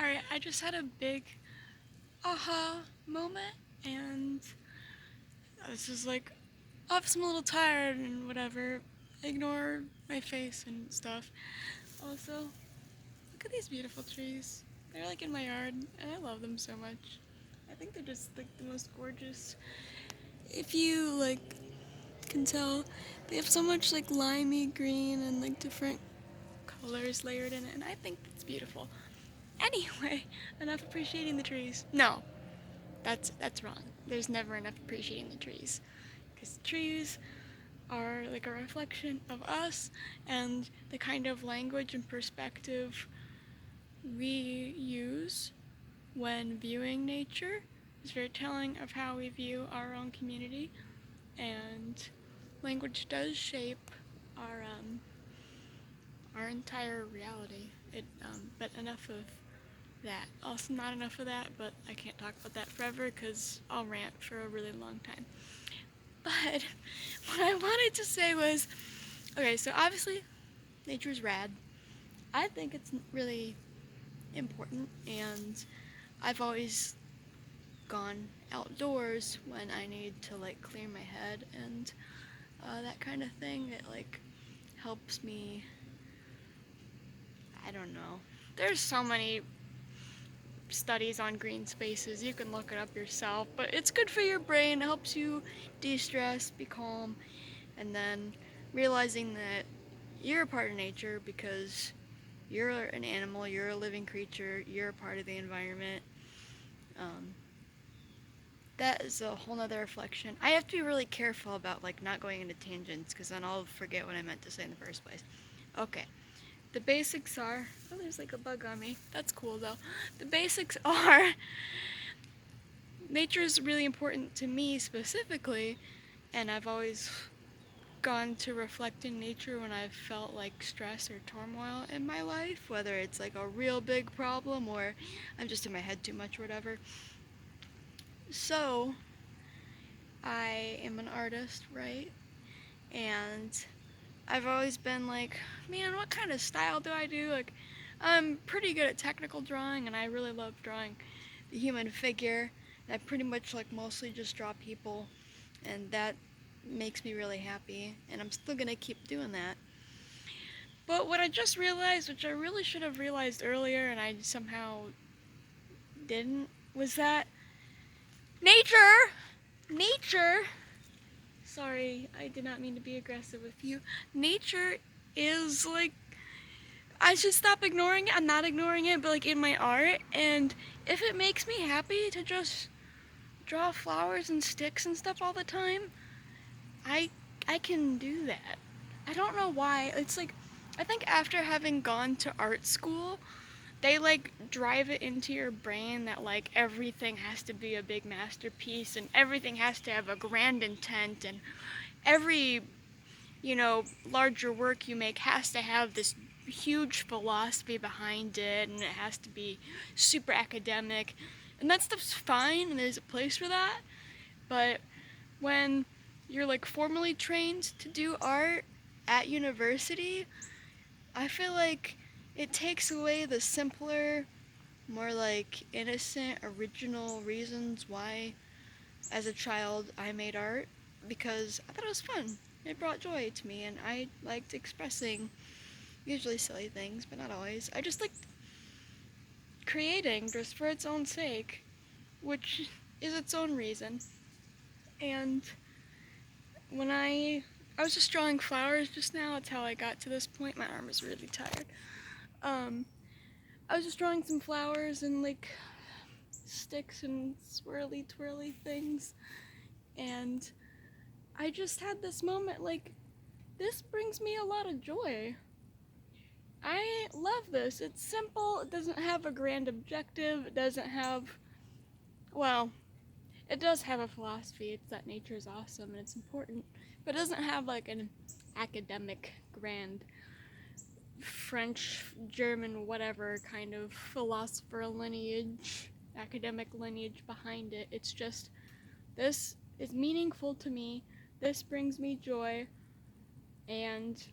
Alright, I just had a big aha moment, and I was just like, oh, I'm a little tired and whatever. Ignore my face and stuff. Also, look at these beautiful trees. They're like in my yard, and I love them so much. I think they're just like the most gorgeous. If you like can tell, they have so much like limey green and like different colors layered in it, and I think it's beautiful. Anyway, enough appreciating the trees. No, that's wrong. There's never enough appreciating the trees, because trees are like a reflection of us, and the kind of language and perspective we use when viewing nature is very telling of how we view our own community. And language does shape our our entire reality. But enough of that. Also, not enough of that, but I can't talk about that forever because I'll rant for a really long time. But what I wanted to say was, okay, so obviously nature's rad. I think it's really important, and I've always gone outdoors when I need to like clear my head and that kind of thing. It like helps me. I don't know. There's so many studies on green spaces. You can look it up yourself, but it's good for your brain. It helps you de-stress, be calm, and then realizing that you're a part of nature because you're an animal, you're a living creature, you're a part of the environment. Um, that is a whole nother reflection. I have to be really careful about like not going into tangents because then I'll forget what I meant to say in the first place. Okay, the basics are. Oh, there's like a bug on me. That's cool though. The basics are nature is really important to me specifically, and I've always gone to reflect in nature when I've felt like stress or turmoil in my life, whether it's like a real big problem or I'm just in my head too much or whatever. So, I am an artist, right? And I've always been like, man, what kind of style do I do? Like, I'm pretty good at technical drawing, and I really love drawing the human figure. And I pretty much like mostly just draw people, and that makes me really happy. And I'm still gonna keep doing that. But what I just realized, which I really should have realized earlier, and I somehow didn't, was that nature, nature. Sorry, I did not mean to be aggressive with you. Nature is like, I should stop ignoring it. I'm not ignoring it, but like in my art, and if it makes me happy to just draw flowers and sticks and stuff all the time, I I can do that. I don't know why. It's like I think after having gone to art school, they like drive it into your brain that like everything has to be a big masterpiece and everything has to have a grand intent, and every, larger work you make has to have this huge philosophy behind it, and it has to be super academic. And that stuff's fine, and there's a place for that. But when you're like formally trained to do art at university, I feel like it takes away the simpler, more like innocent, original reasons why, as a child, I made art, because I thought it was fun. It brought joy to me, and I liked expressing usually silly things, but not always. I just liked creating just for its own sake, which is its own reason. And when I was just drawing flowers just now. That's how I got to this point. My arm is really tired. Um, I was just drawing some flowers and like sticks and swirly twirly things, and I just had this moment like, this brings me a lot of joy. I love this. It's simple. It doesn't have a grand objective. It doesn't have, well, it does have a philosophy. It's that nature is awesome and it's important, but it doesn't have like an academic, grand French, German, whatever kind of philosopher lineage, academic lineage behind it. It's just, this is meaningful to me. This brings me joy, and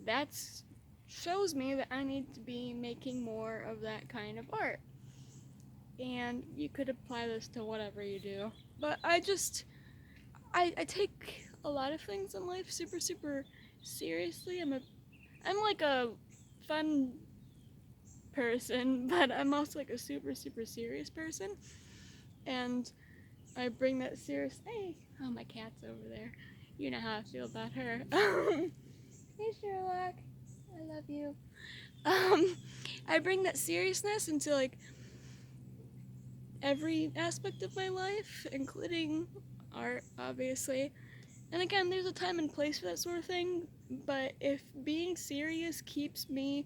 that's shows me that I need to be making more of that kind of art. And you could apply this to whatever you do. But I take a lot of things in life super, super seriously. I'm like a fun person, but I'm also like a super, super serious person. And I bring that serious. Hey, oh, my cat's over there. You know how I feel about her. Hey, Sherlock. I love you. I bring that seriousness into like every aspect of my life, including art, obviously. And again, there's a time and place for that sort of thing, but if being serious keeps me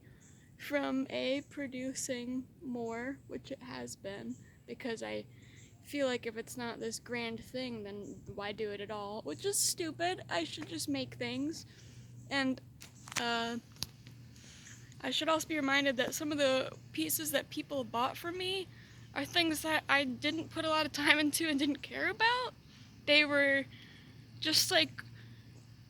from producing more, which it has been, because I feel like if it's not this grand thing, then why do it at all? Which is stupid. I should just make things. And I should also be reminded that some of the pieces that people bought from me are things that I didn't put a lot of time into and didn't care about. They were just like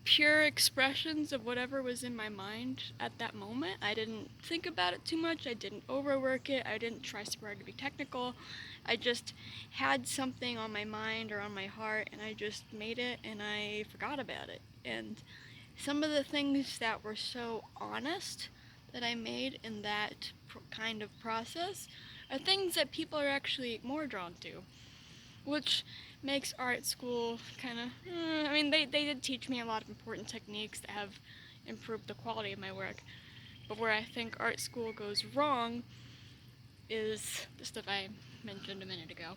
pure expressions of whatever was in my mind at that moment. I didn't think about it too much. I didn't overwork it. I didn't try super hard to be technical. I just had something on my mind or on my heart, and I just made it, and I forgot about it. And some of the things that were so honest that I made in that kind of process are things that people are actually more drawn to, which makes art school kind of, I mean, they did teach me a lot of important techniques that have improved the quality of my work, but where I think art school goes wrong is the stuff I mentioned a minute ago.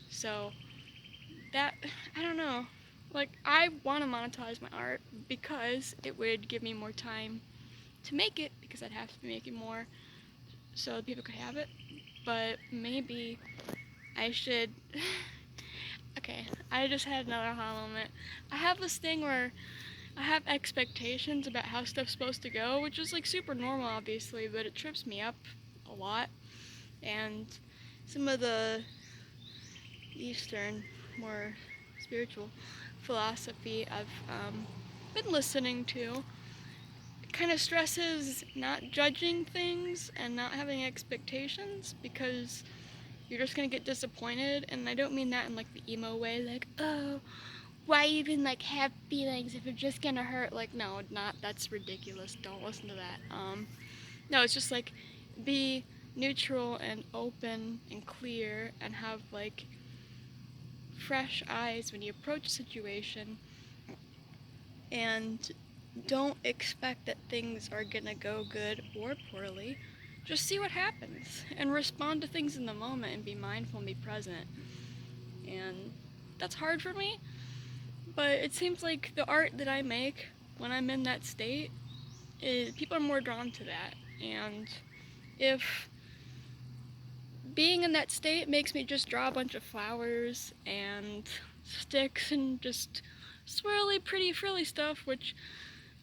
So that, I don't know, like, I want to monetize my art because it would give me more time to make it, because I'd have to be making more so people could have it. But maybe I should okay, I just had another aha moment. I have this thing where I have expectations about how stuff's supposed to go, which is like super normal obviously, but it trips me up a lot. And some of the Eastern, more spiritual philosophy I've been listening to kind of stresses not judging things and not having expectations, because you're just gonna get disappointed. And I don't mean that in like the emo way, like, oh, why even like have feelings if you're just gonna hurt? Like, no, not, that's ridiculous. Don't listen to that. No, it's just like, be neutral and open and clear and have like fresh eyes when you approach a situation, and don't expect that things are gonna go good or poorly. Just see what happens and respond to things in the moment and be mindful and be present. And that's hard for me, but it seems like the art that I make when I'm in that state, people are more drawn to that. And if being in that state makes me just draw a bunch of flowers and sticks and just swirly, pretty, frilly stuff, which,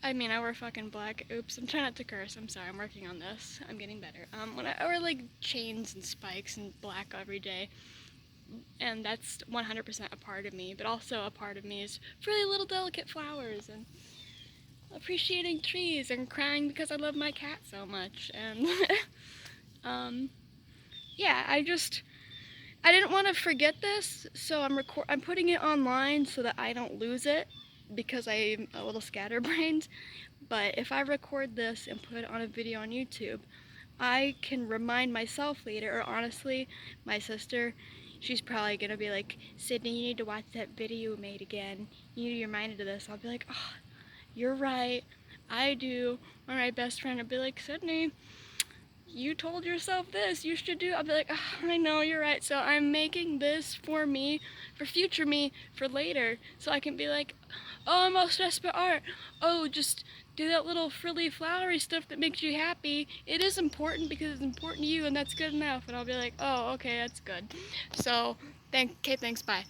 I mean, I wear fucking black. Oops, I'm trying not to curse. I'm sorry, I'm working on this. I'm getting better. When I wear like chains and spikes and black every day, and that's 100% a part of me, but also a part of me is really little delicate flowers and appreciating trees and crying because I love my cat so much. And yeah, I didn't want to forget this, so I'm putting it online so that I don't lose it, because I'm a little scatterbrained. But if I record this and put it on a video on YouTube, I can remind myself later, or honestly, my sister, she's probably gonna be like, Sydney, you need to watch that video you made again. You need to be reminded of this. I'll be like, oh, you're right, I do. Or my best friend will be like, Sydney, you told yourself this, you should do. I'll be like, oh, I know, you're right. So I'm making this for me, for future me, for later. So I can be like, oh, I'm all stressed about art. Oh, just do that little frilly, flowery stuff that makes you happy. It is important because it's important to you, and that's good enough. And I'll be like, oh, okay, that's good. So, thanks, bye.